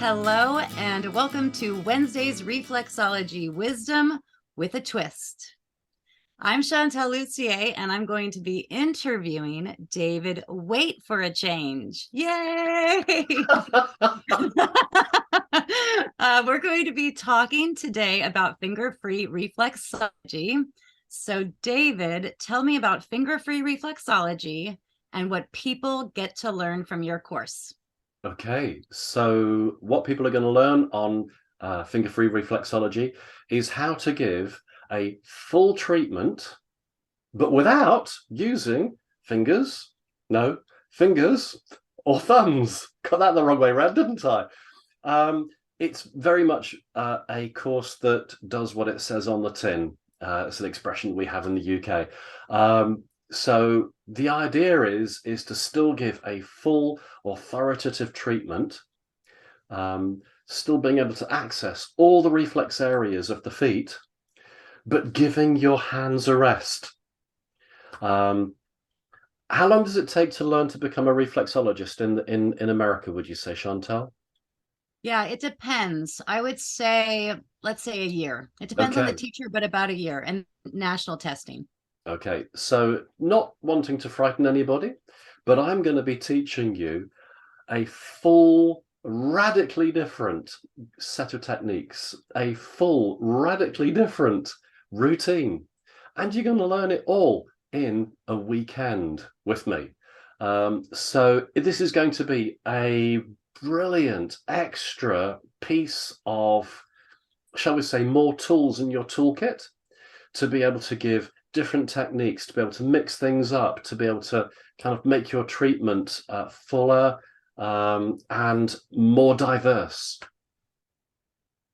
Hello, and welcome to Wednesday's Reflexology Wisdom with a Twist. I'm Chantal Lucier, and I'm going to be interviewing David Wayte for a change. Yay! We're going to be talking today about finger-free reflexology. So, David, tell me about finger-free reflexology and what people get to learn from your course. Okay, so what people are going to learn on finger-free reflexology is how to give a full treatment, but without using fingers or thumbs. Got that the wrong way around, didn't I? It's very much a course that does what it says on the tin. It's an expression we have in the UK. So the idea is to still give a full authoritative treatment, still being able to access all the reflex areas of the feet, but giving your hands a rest. How long does it take to learn to become a reflexologist in America, would you say, Chantal? Yeah, it depends. I would say, let's say a year. It depends on the Okay. teacher, but about a year and national testing. Okay, so not wanting to frighten anybody, but I'm going to be teaching you a full, radically different set of techniques, a full, radically different routine. And you're going to learn it all in a weekend with me. So this is going to be a brilliant extra piece of, shall we say, more tools in your toolkit to be able to give different techniques, to be able to mix things up, to be able to kind of make your treatment fuller and more diverse.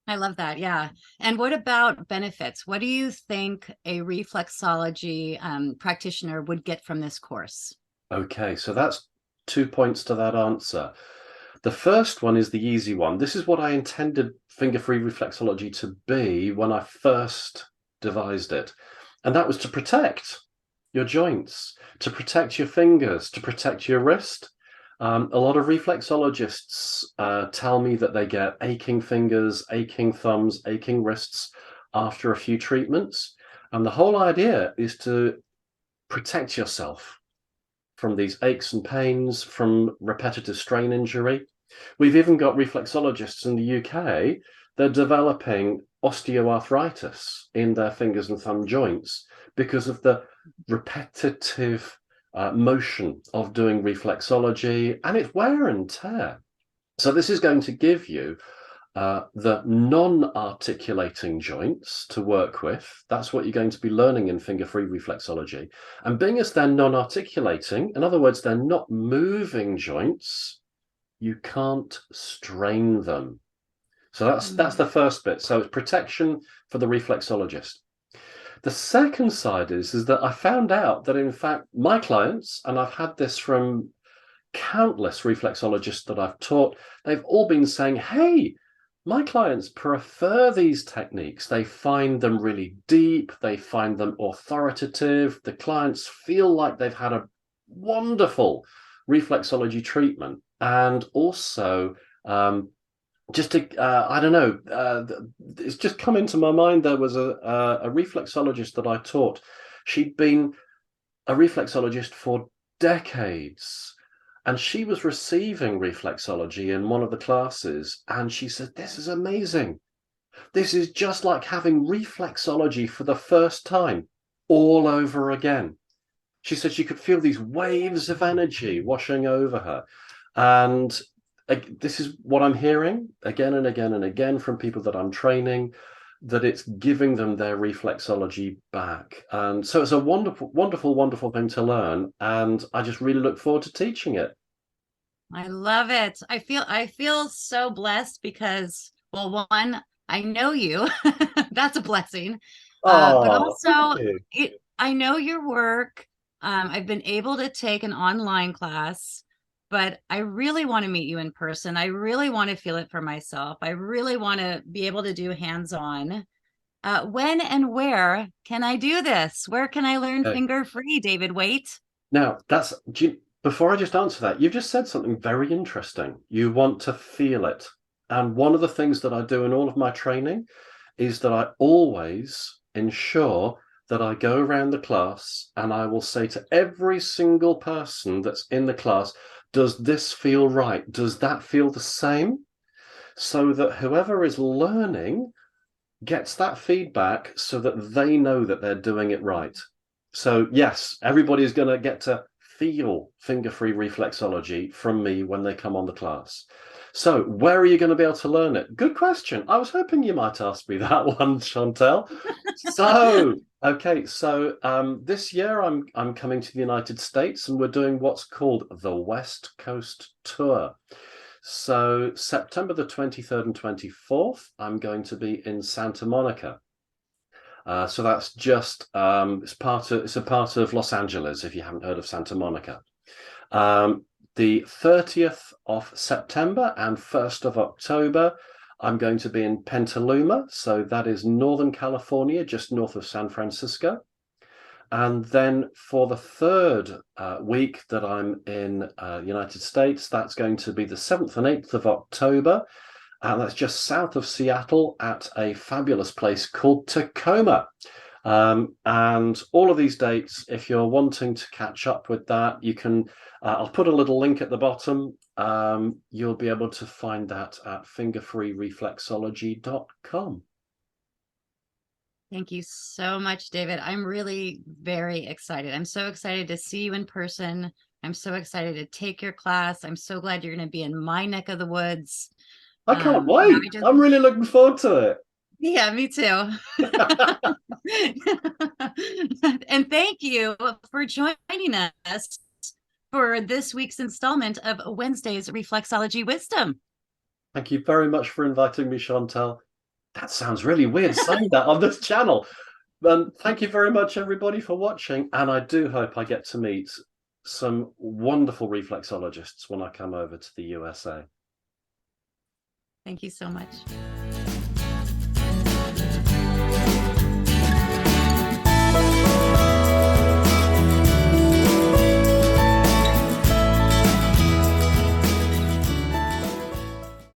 I love that. Yeah. And what about benefits? What do you think a reflexology practitioner would get from this course? Okay, so that's 2 points to that answer. The first one is the easy one. This is what I intended finger-free reflexology to be when I first devised it. And that was to protect your joints, to protect your fingers, to protect your wrist. A lot of reflexologists tell me that they get aching fingers, aching thumbs, aching wrists after a few treatments. And the whole idea is to protect yourself from these aches and pains, from repetitive strain injury. We've even got reflexologists in the UK. They're developing osteoarthritis in their fingers and thumb joints because of the repetitive motion of doing reflexology and its wear and tear. So this is going to give you the non-articulating joints to work with. That's what you're going to be learning in finger-free reflexology. And being as they're non-articulating, in other words, they're not moving joints, you can't strain them. So that's the first bit. So it's protection for the reflexologist. The second side is that I found out that, in fact, my clients, and I've had this from countless reflexologists that I've taught, they've all been saying, hey, my clients prefer these techniques. They find them really deep. They find them authoritative. The clients feel like they've had a wonderful reflexology treatment. And also, just to, I don't know, it's just come into my mind. There was a reflexologist that I taught. She'd been a reflexologist for decades. And she was receiving reflexology in one of the classes. And she said, this is amazing. This is just like having reflexology for the first time all over again. She said she could feel these waves of energy washing over her. And this is what I'm hearing again and again and again from people that I'm training, that it's giving them their reflexology back. And so it's a wonderful, wonderful, wonderful thing to learn. And I just really look forward to teaching it. I love it. I feel so blessed because, well, one, I know you. That's a blessing. But Oh, thank also you. I know your work. I've been able to take an online class, but I really want to meet you in person. I really want to feel it for myself. I really want to be able to do hands-on. When and where can I do this? Where can I learn Okay. finger free, David Wayte? Now, before I just answer that, you've just said something very interesting. You want to feel it. And one of the things that I do in all of my training is that I always ensure that I go around the class and I will say to every single person that's in the class, does this feel right? Does that feel the same? So that whoever is learning gets that feedback so that they know that they're doing it right. So yes, everybody's going to get to feel finger-free reflexology from me when they come on the class. So where are you going to be able to learn it? Good question. I was hoping you might ask me that one, Chantel. So okay, so this year I'm coming to the United States, and we're doing what's called the West Coast Tour. So September the 23rd and 24th, I'm going to be in Santa Monica. So that's just it's a part of Los Angeles, if you haven't heard of Santa Monica. The 30th of September and 1st of October, I'm going to be in Petaluma. So that is Northern California, just north of San Francisco. And then for the third week that I'm in the United States, that's going to be the 7th and 8th of October. And that's just south of Seattle at a fabulous place called TACOMA. And all of these dates, if you're wanting to catch up with that, you can, I'll put a little link at the bottom. You'll be able to find that at fingerfreereflexology.com. Thank you so much, David. I'm really very excited. I'm so excited to see you in person. I'm so excited to take your class. I'm so glad you're going to be in my neck of the woods. I can't You know, wait. I'm really looking forward to it. Yeah, me too. And thank you for joining us for this week's installment of Wednesday's Reflexology Wisdom. Thank you very much for inviting me, Chantel. That sounds really weird saying that on this channel. Thank you very much, everybody, for watching. And I do hope I get to meet some wonderful reflexologists when I come over to the USA. Thank you so much.